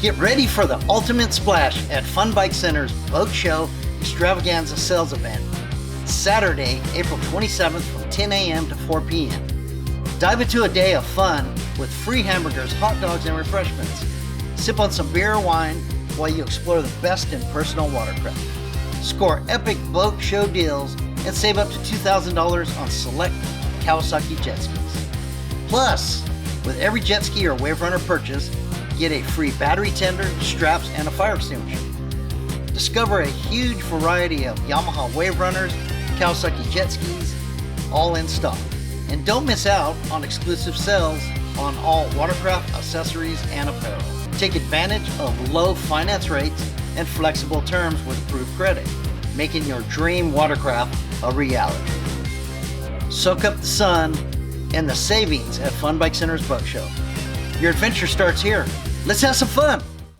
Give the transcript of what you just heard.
Get ready for the ultimate splash at Fun Bike Center's Boat Show Extravaganza Sales Event, Saturday, April 27th from 10 a.m. to 4 p.m. Dive into a day of fun with free hamburgers, hot dogs, and refreshments. Sip on some beer or wine while you explore the best in personal watercraft. Score epic boat show deals and save up to $2,000 on select Kawasaki Jet Skis. Plus, with every jet ski or Waverunner purchase, get a free battery tender, straps, and a fire extinguisher. Discover a huge variety of Yamaha Waverunners, Kawasaki Jet Skis, all in stock. And don't miss out on exclusive sales on all watercraft accessories and apparel. Take advantage of low finance rates and flexible terms with approved credit, making your dream watercraft a reality. Soak up the sun and the savings at Fun Bike Center's Boat Show. Your adventure starts here. Let's have some fun.